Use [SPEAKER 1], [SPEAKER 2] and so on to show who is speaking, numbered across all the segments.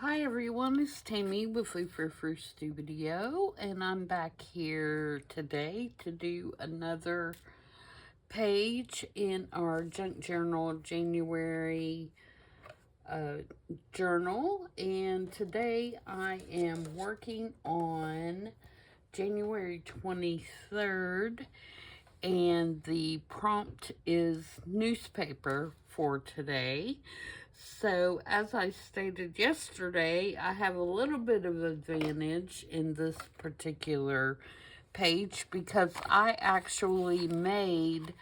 [SPEAKER 1] Hi everyone, it's Tammy with Frou-frou Studio, and I'm back here today to do another page in our Junk Journal January journal. And today I am working on January 23rd, and the prompt is newspaper for today. So, as I stated yesterday, I have a little bit of advantage in this particular page because I actually made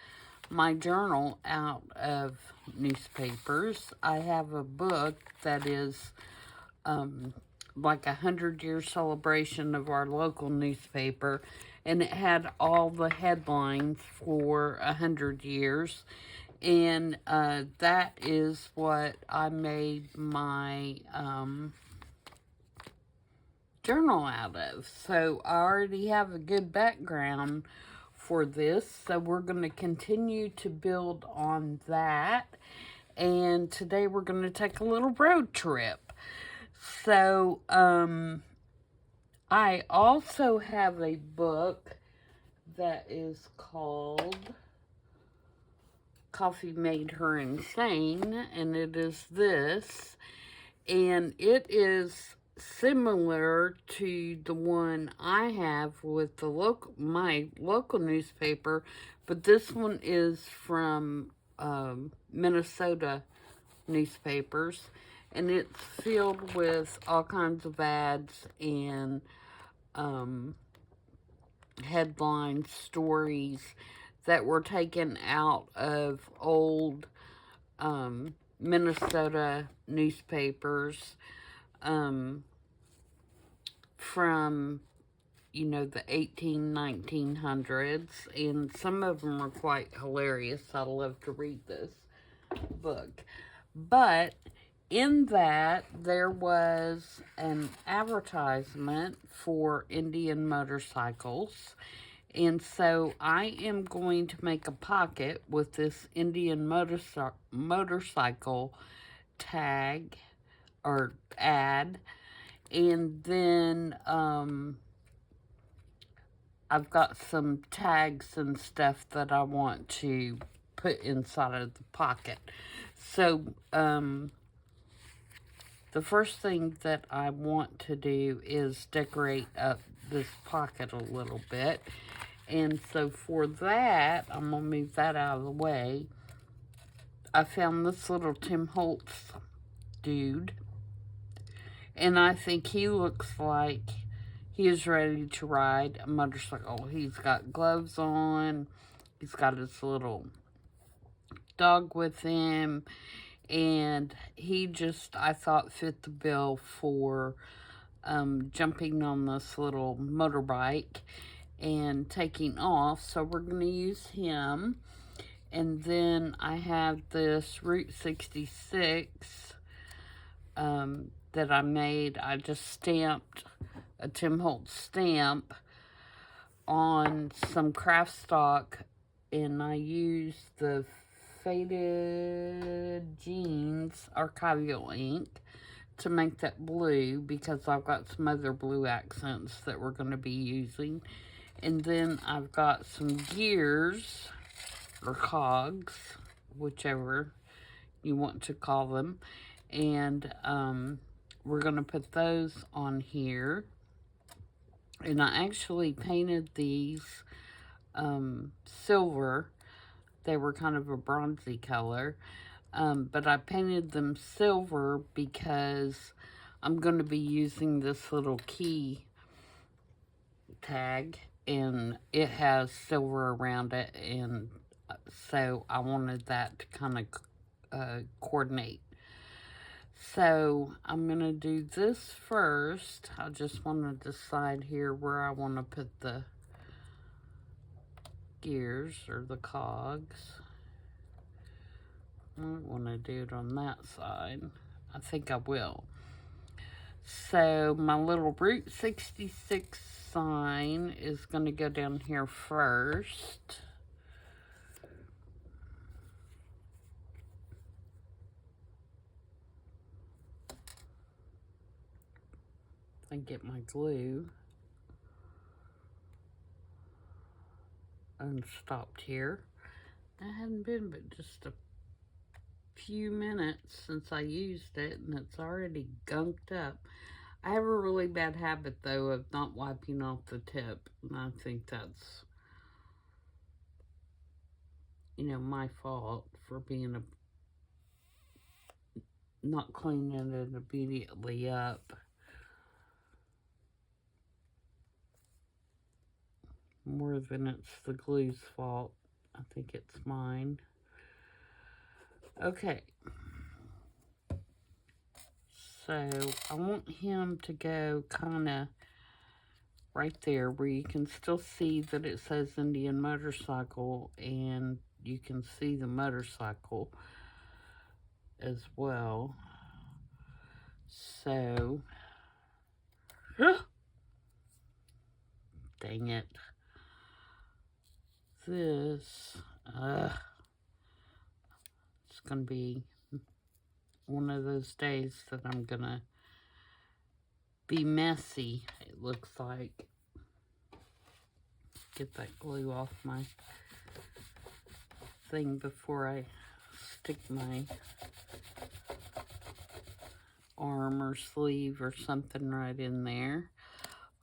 [SPEAKER 1] my journal out of newspapers. I have a book that is like 100-year celebration of our local newspaper, and it had all the headlines for 100 years. And that is what I made my journal out of. So I already have a good background for this. So we're going to continue to build on that. And today we're going to take a little road trip. So I also have a book that is called Coffee Made Her Insane, and it is this, and it is similar to the one I have with the my local newspaper, but this one is from Minnesota newspapers, and it's filled with all kinds of ads and headline stories that were taken out of old Minnesota newspapers from, the 1900s, and some of them are quite hilarious. I love to read this book. But in that, there was an advertisement for Indian motorcycles. And so I am going to make a pocket with this Indian motorcycle tag or ad. And then I've got some tags and stuff that I want to put inside of the pocket. So the first thing that I want to do is decorate up this pocket a little bit. And so for that, I'm going to move that out of the way. I found this little Tim Holtz dude, and I think he looks like he is ready to ride a motorcycle. He's got gloves on, he's got his little dog with him, and he just, I thought, fit the bill for jumping on this little motorbike and taking off. So we're going to use him. And then I have this Route 66 that I made. I just stamped a Tim Holtz stamp on some craft stock, and I used the Faded Jeans archival ink to make that blue, because I've got some other blue accents that we're going to be using. And then I've got some gears, or cogs, whichever you want to call them. And we're going to put those on here. And I actually painted these silver. They were kind of a bronzy color. But I painted them silver because I'm going to be using this little key tag, and it has silver around it, and so I wanted that to kind of coordinate. So I'm going to do this first. I just want to decide here where I want to put the gears or the cogs. I don't want to do it on that side. I think I will. So my little Route 66 sign is going to go down here first. and get my glue unstopped here. It hadn't been but just a few minutes since I used it, and it's already gunked up. I have a really bad habit, though, of not wiping off the tip, and I think that's, you know, my fault for being not cleaning it immediately up. More than it's the glue's fault. I think it's mine. Okay. So I want him to go kind of right there where you can still see that it says Indian Motorcycle, and you can see the motorcycle as well. So, dang it. This, it's going to be one of those days that I'm going to be messy, it looks like. Get that glue off my thing before I stick my arm or sleeve or something right in there.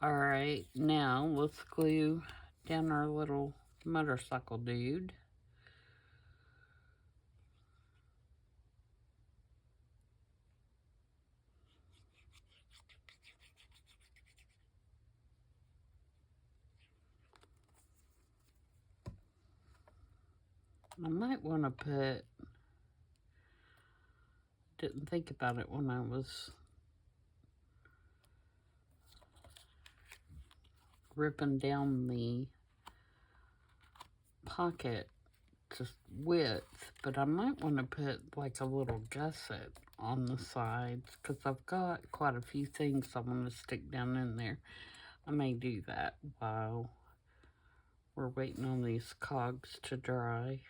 [SPEAKER 1] Alright, now let's glue down our little motorcycle dude. I might want to put, didn't think about it when I was ripping down the pocket just width, but I might want to put like a little gusset on the sides because I've got quite a few things I want to stick down in there. I may do that while we're waiting on these cogs to dry.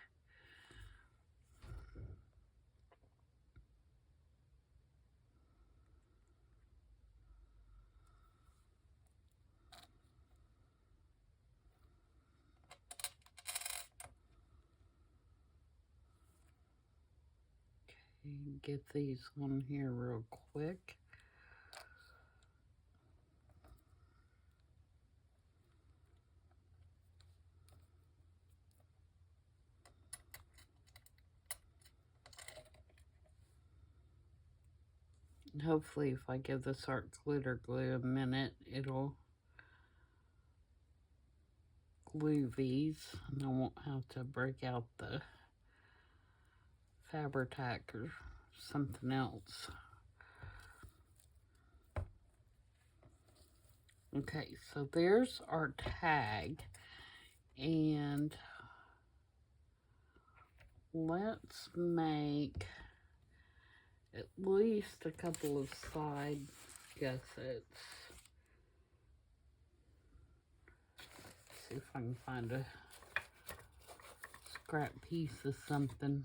[SPEAKER 1] Get these on here real quick. And hopefully if I give this art glitter glue a minute, it'll glue these and I won't have to break out the Fabri-Tac or something else. Okay, so there's our tag, and let's make at least a couple of side gussets. See if I can find a scrap piece of something.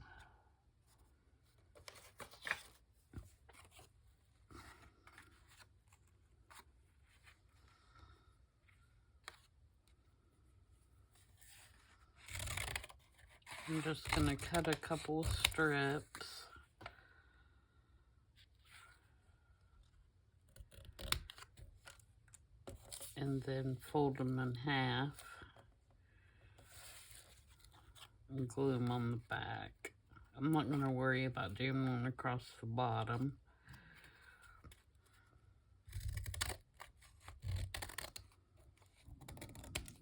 [SPEAKER 1] I'm just going to cut a couple of strips. And then fold them in half. And glue them on the back. I'm not going to worry about doing one across the bottom.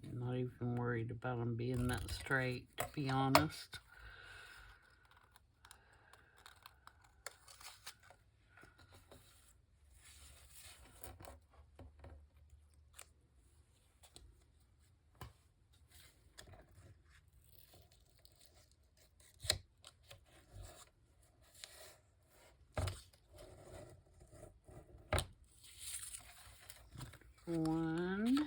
[SPEAKER 1] I'm not even worried about them being that straight, to be honest. One.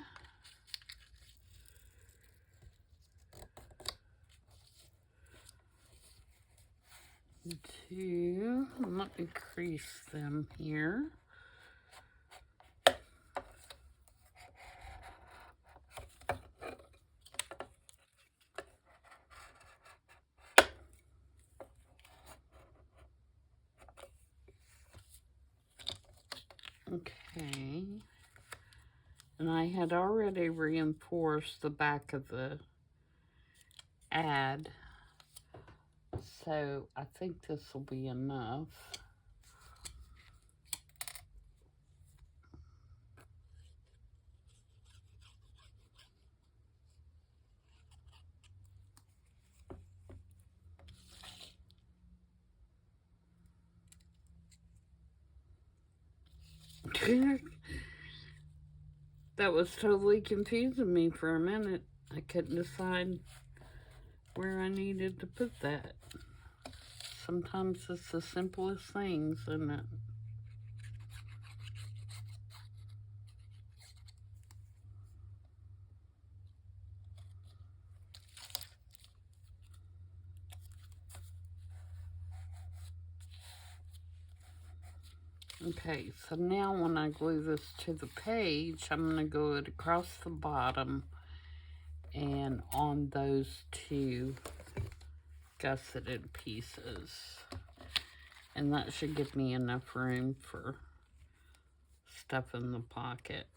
[SPEAKER 1] Two. Let me crease them here. And I had already reinforced the back of the ad, so I think this will be enough. That was totally confusing me for a minute. I couldn't decide where I needed to put that. Sometimes it's the simplest things, isn't it? Okay, so now when I glue this to the page, I'm going to glue it across the bottom and on those two gusseted pieces. And that should give me enough room for stuff in the pocket.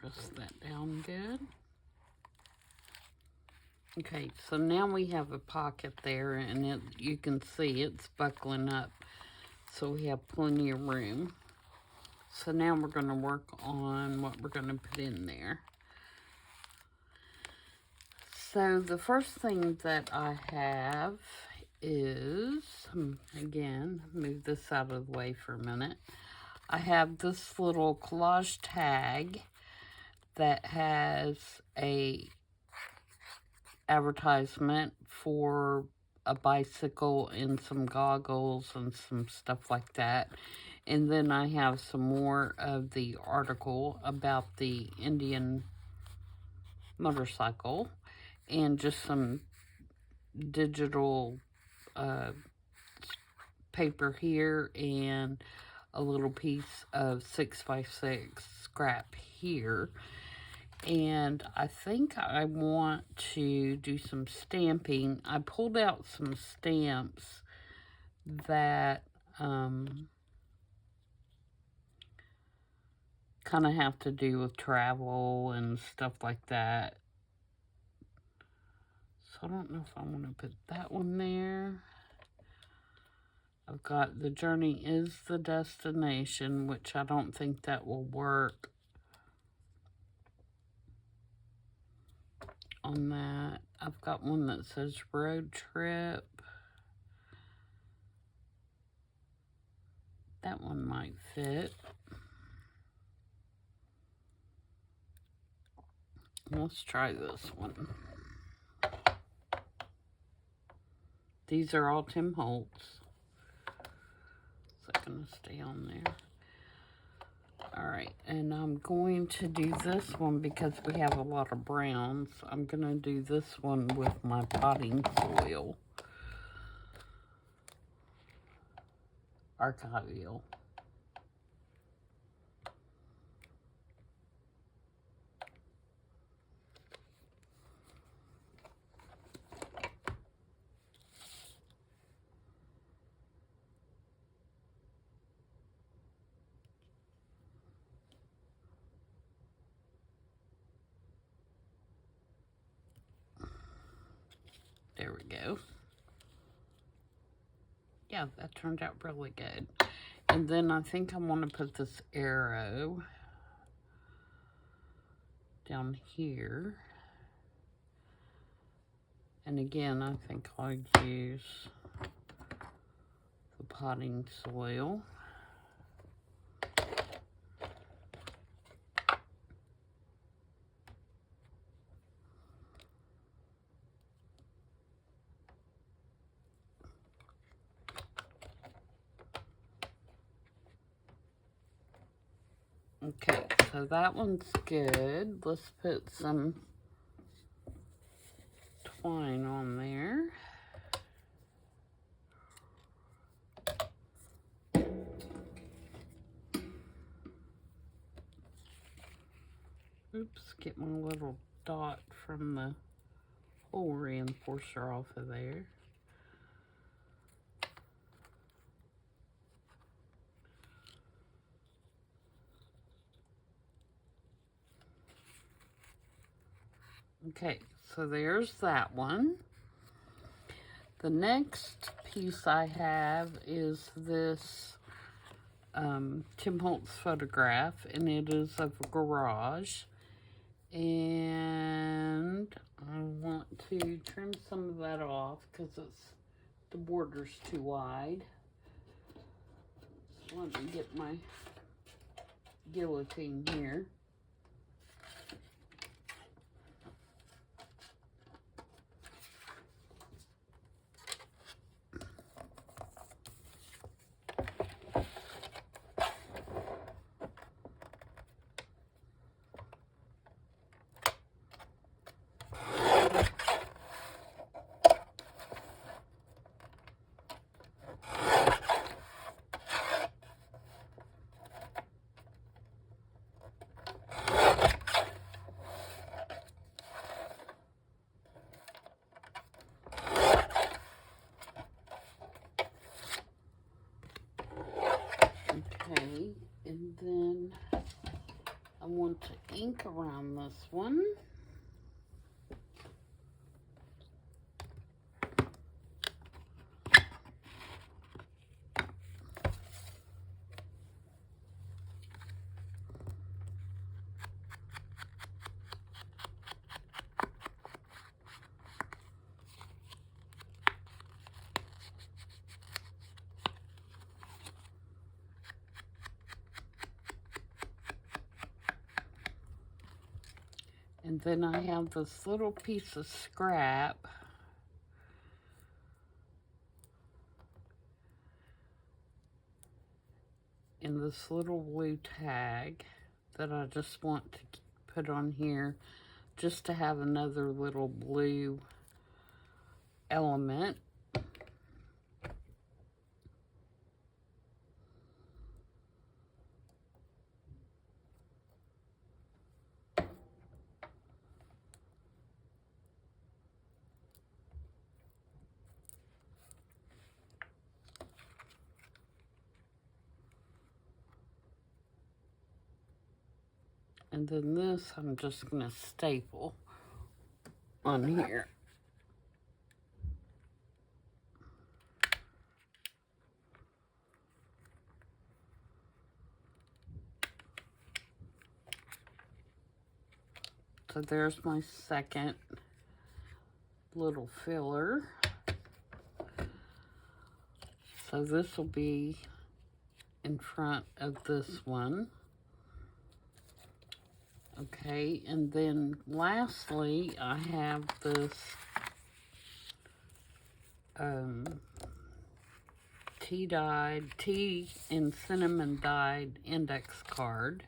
[SPEAKER 1] Press that down good. Okay, so now we have a pocket there, and you can see it's buckling up, so we have plenty of room. So now we're going to work on what we're going to put in there. So the first thing that I have is, again, move this out of the way for a minute. I have this little collage tag that has a advertisement for a bicycle and some goggles and some stuff like that. And then I have some more of the article about the Indian motorcycle and just some digital paper here and a little piece of 6x6 scrap here. And I think I want to do some stamping. I pulled out some stamps that kind of have to do with travel and stuff like that. So I don't know if I want to put that one there. I've got the journey is the destination, which I don't think that will work on that. I've got one that says road trip. That one might fit. Let's try this one. These are all Tim Holtz. Is that going to stay on there? Alright, and I'm going to do this one because we have a lot of browns. I'm going to do this one with my potting soil. Archival. There we go. Yeah, that turned out really good. And then I think I want to put this arrow down here. And again, I think I'll use the potting soil. Okay, so that one's good. Let's put some twine on there. Oops, get my little dot from the hole reinforcer off of there. Okay, so there's that one. The next piece I have is this Tim Holtz photograph, and it is of a garage. And I want to trim some of that off because the border's too wide. So let me get my guillotine here. Okay, and then I want to ink around this one. And then I have this little piece of scrap in this little blue tag that I just want to put on here just to have another little blue element. And then this, I'm just going to staple on here. So there's my second little filler. So this will be in front of this one. Okay, and then lastly, I have this tea and cinnamon dyed index card.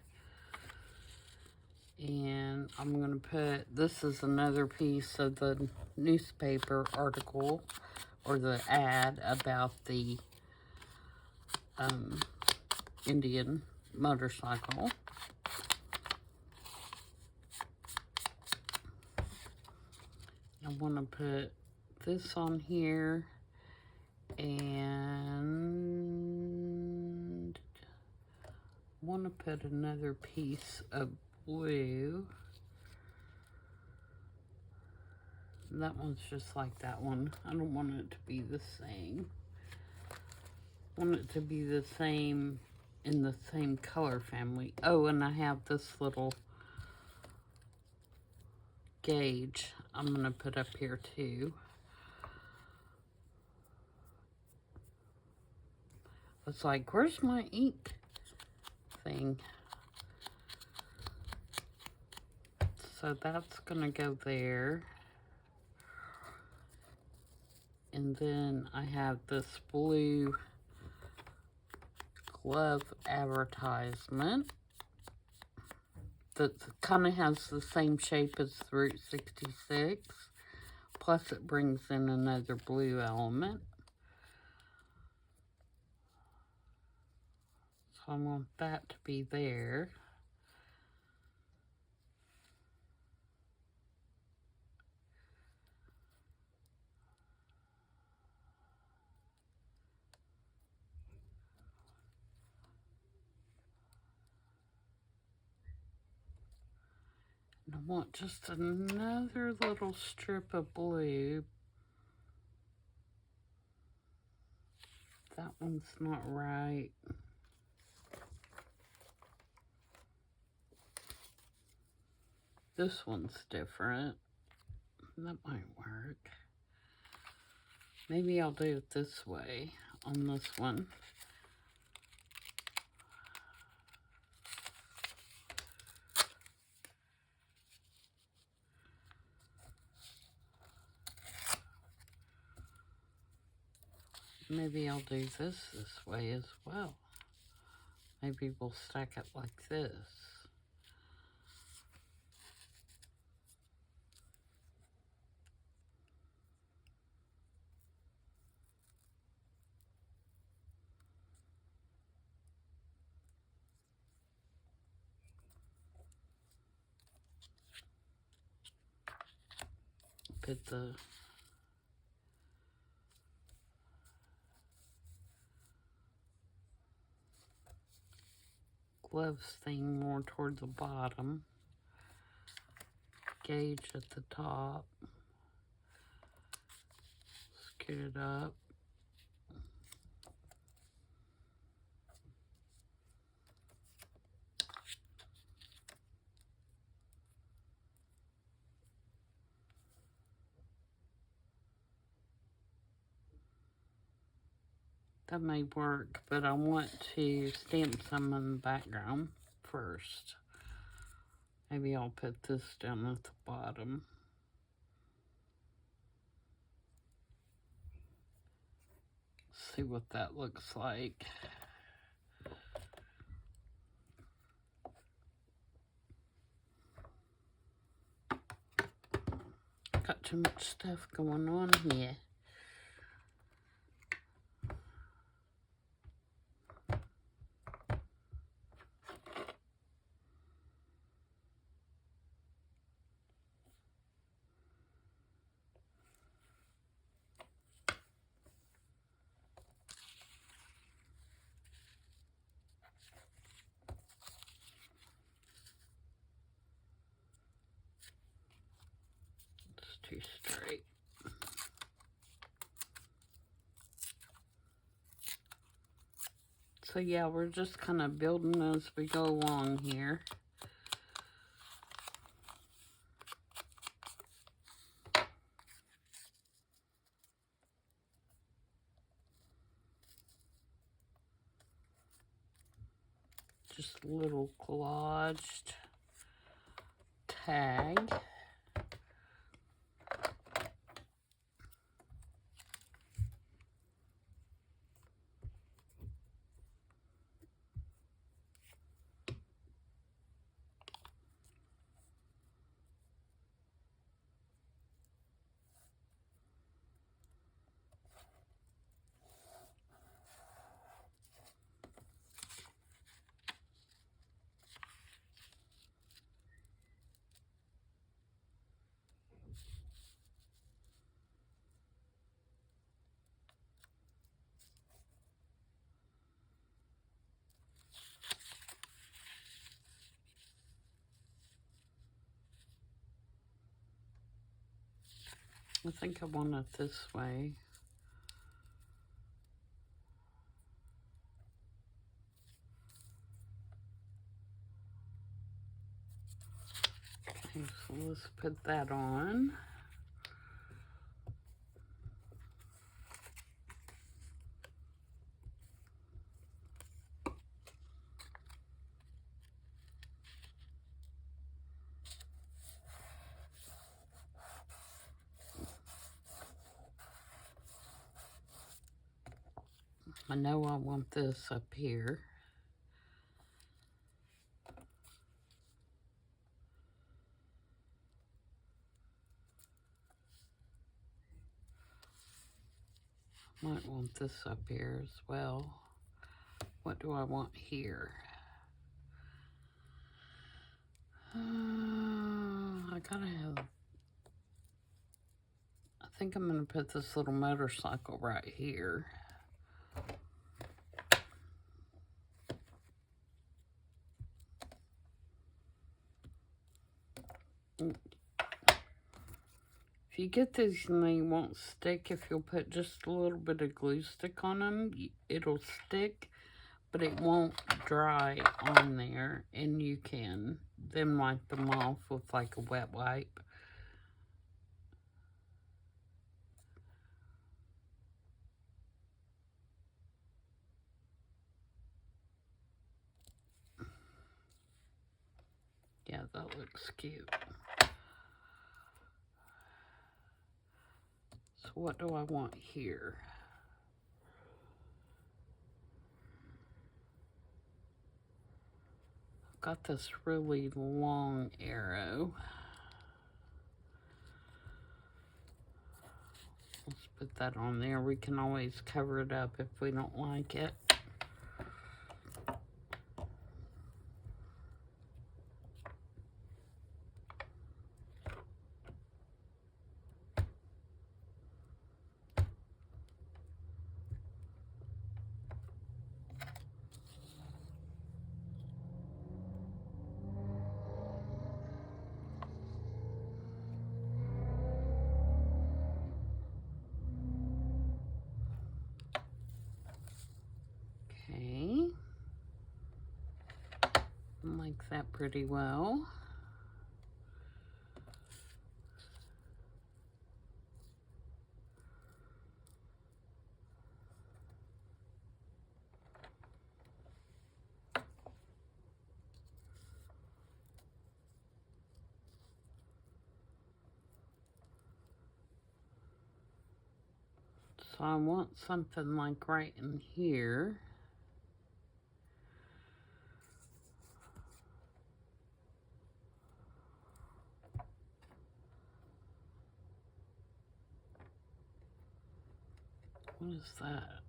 [SPEAKER 1] And I'm going to put, this is another piece of the newspaper article or the ad about the Indian motorcycle. I want to put this on here, and I want to put another piece of blue. That one's just like that one. I don't want it to be the same. I want it to be the same in the same color family. Oh, and I have this little gauge I'm going to put up here too. It's like, where's my ink thing? So that's going to go there. And then I have this blue glove advertisement that kind of has the same shape as the Route 66, Plus it brings in another blue element. So I want that to be there. And I want just another little strip of blue. That one's not right. This one's different. That might work. Maybe I'll do it this way on this one. Maybe I'll do this way as well. Maybe we'll stack it like this. Put the gloves thing more toward the bottom. Gauge at the top. Scoot it up. That may work, but I want to stamp some in the background first. Maybe I'll put this down at the bottom. See what that looks like. Got too much stuff going on here. It's too straight. So yeah, we're just kind of building as we go along here. Just a little collaged tag. I think I want it this way. Okay, so let's put that on. I know I want this up here. Might want this up here as well. What do I want here? I gotta have... I think I'm gonna put this little motorcycle right here. If you get these and they won't stick, if you'll put just a little bit of glue stick on them, it'll stick, but it won't dry on there, and you can then wipe them off with like a wet wipe. Yeah, that looks cute. So what do I want here? I've got this really long arrow. Let's put that on there. We can always cover it up if we don't like it. Okay. I like that pretty well. So I want something like right in here. What is that?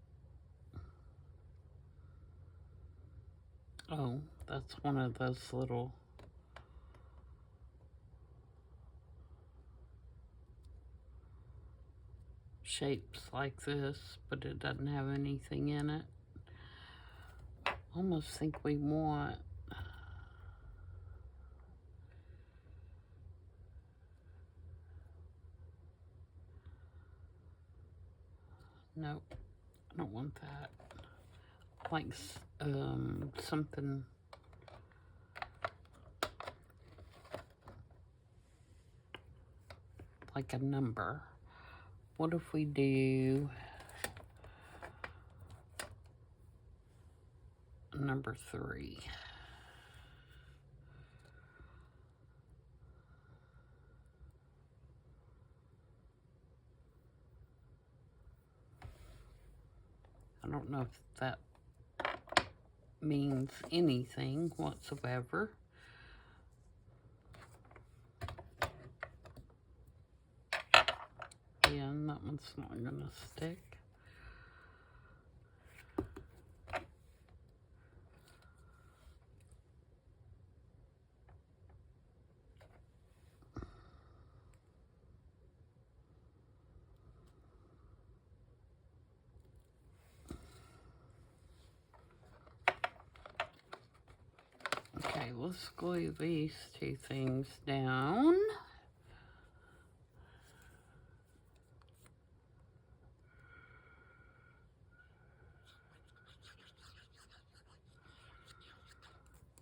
[SPEAKER 1] Oh, that's one of those little shapes like this, but it doesn't have anything in it. Almost think we want... Nope, I don't want that. Like something like a number. What if we do number 3? I don't know if that means anything whatsoever. Yeah, and that one's not gonna stick. Okay, let's glue these two things down.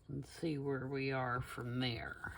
[SPEAKER 1] And see where we are from there.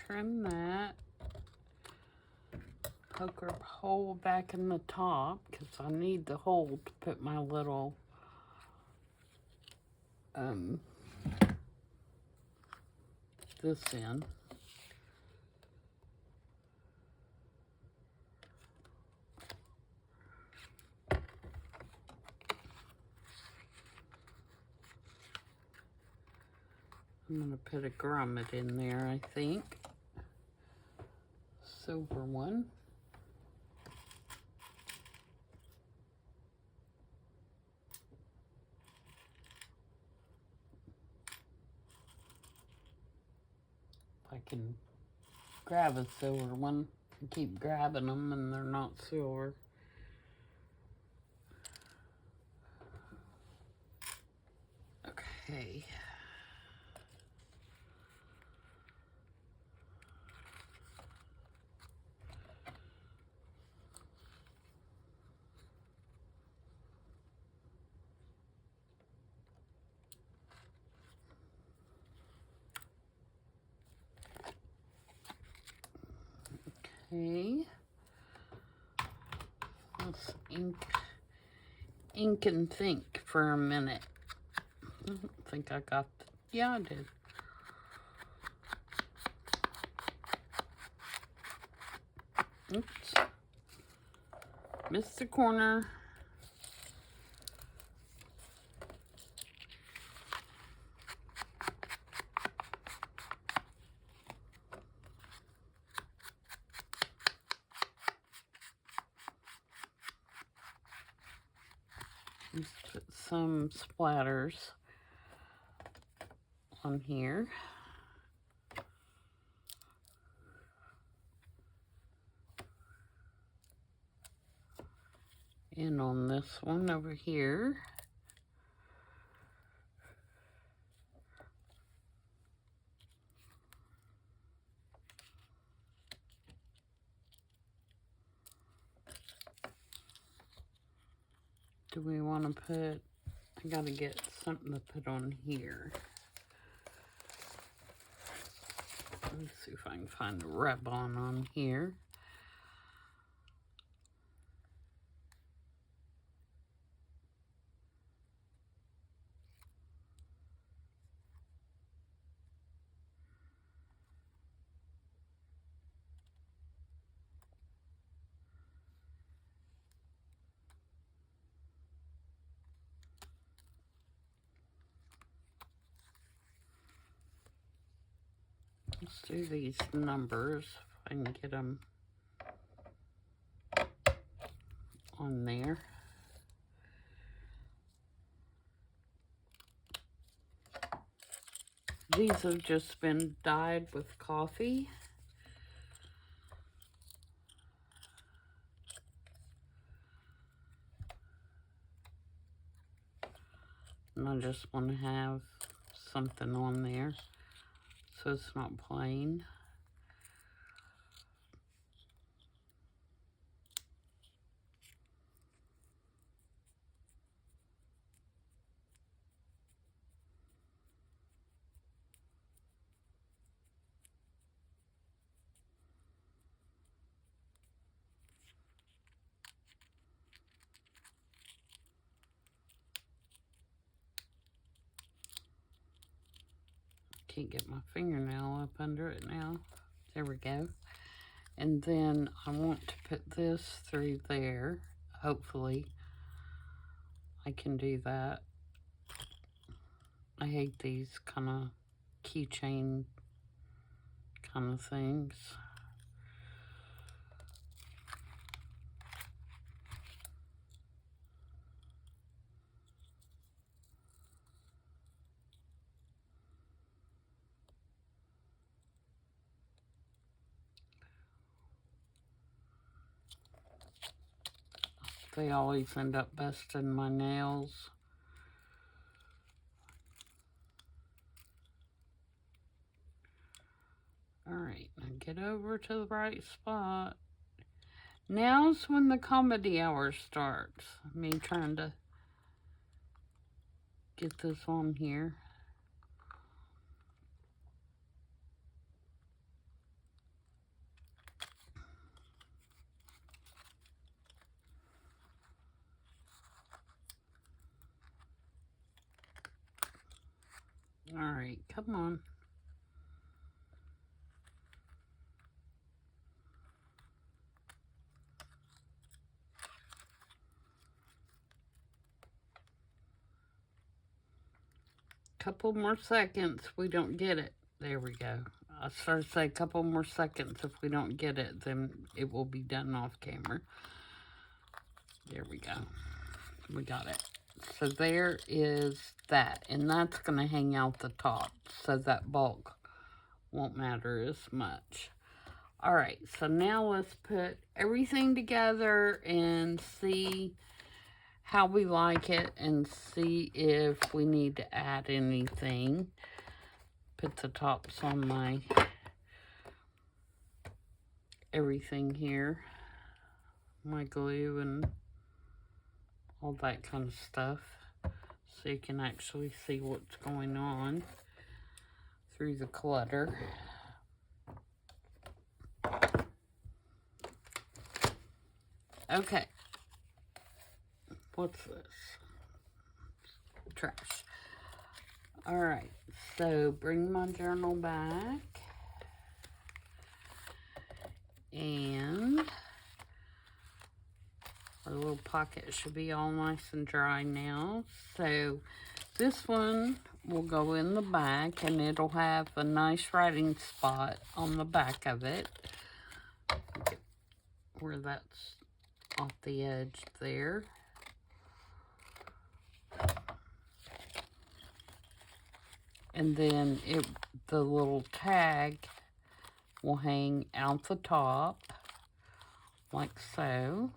[SPEAKER 1] trim that. Poke a hole back in the top because I need the hole to put my little this in. I'm going to put a grommet in there, I think. Silver one. If I can grab a silver one and keep grabbing them and they're not silver. Okay. Okay. Let's ink and think for a minute. I don't think I got yeah, I did. Oops. Missed the corner. Let's put some splatters on here. And on this one over here. Do we want to put, I gotta get something to put on here. Let's see if I can find a rub-on on here. Let's do these numbers, if I can get them on there. These have just been dyed with coffee. And I just want to have something on there so it's not plain. Can't get my fingernail up under it now. There we go. And then I want to put this through there. Hopefully I can do that. I hate these kind of keychain kind of things. They always end up busting my nails. Alright, now get over to the right spot. Now's when the comedy hour starts. Me trying to get this on here. All right, come on. Couple more seconds. We don't get it. There we go. I started to say a couple more seconds. If we don't get it, then it will be done off camera. There we go. We got it. So there is that. And that's going to hang out the top. So that bulk won't matter as much. Alright, so now let's put everything together and see how we like it and see if we need to add anything. Put the tops on my everything here, my glue and all that kind of stuff, so you can actually see what's going on through the clutter. Okay, what's this? Trash. Alright, so bring my journal back. And our little pocket should be all nice and dry now. So this one will go in the back and it'll have a nice writing spot on the back of it. Where that's off the edge there. And then the little tag will hang out the top, like so.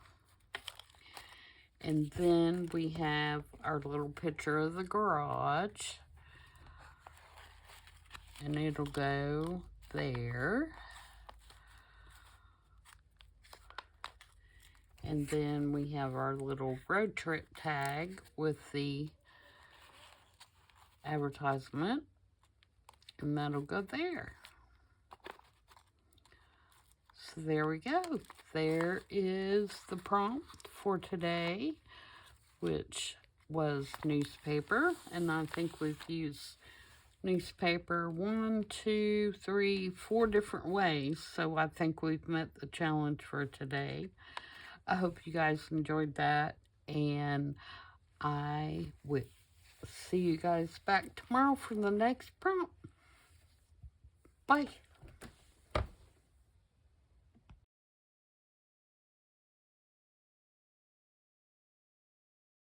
[SPEAKER 1] And then we have our little picture of the garage. And it'll go there. And then we have our little road trip tag with the advertisement. And that'll go there. So there we go. There is the prompt for today, which was newspaper. And I think we've used newspaper 1, 2, 3, 4 different ways. So I think we've met the challenge for today. I hope you guys enjoyed that. And I will see you guys back tomorrow for the next prompt. Bye.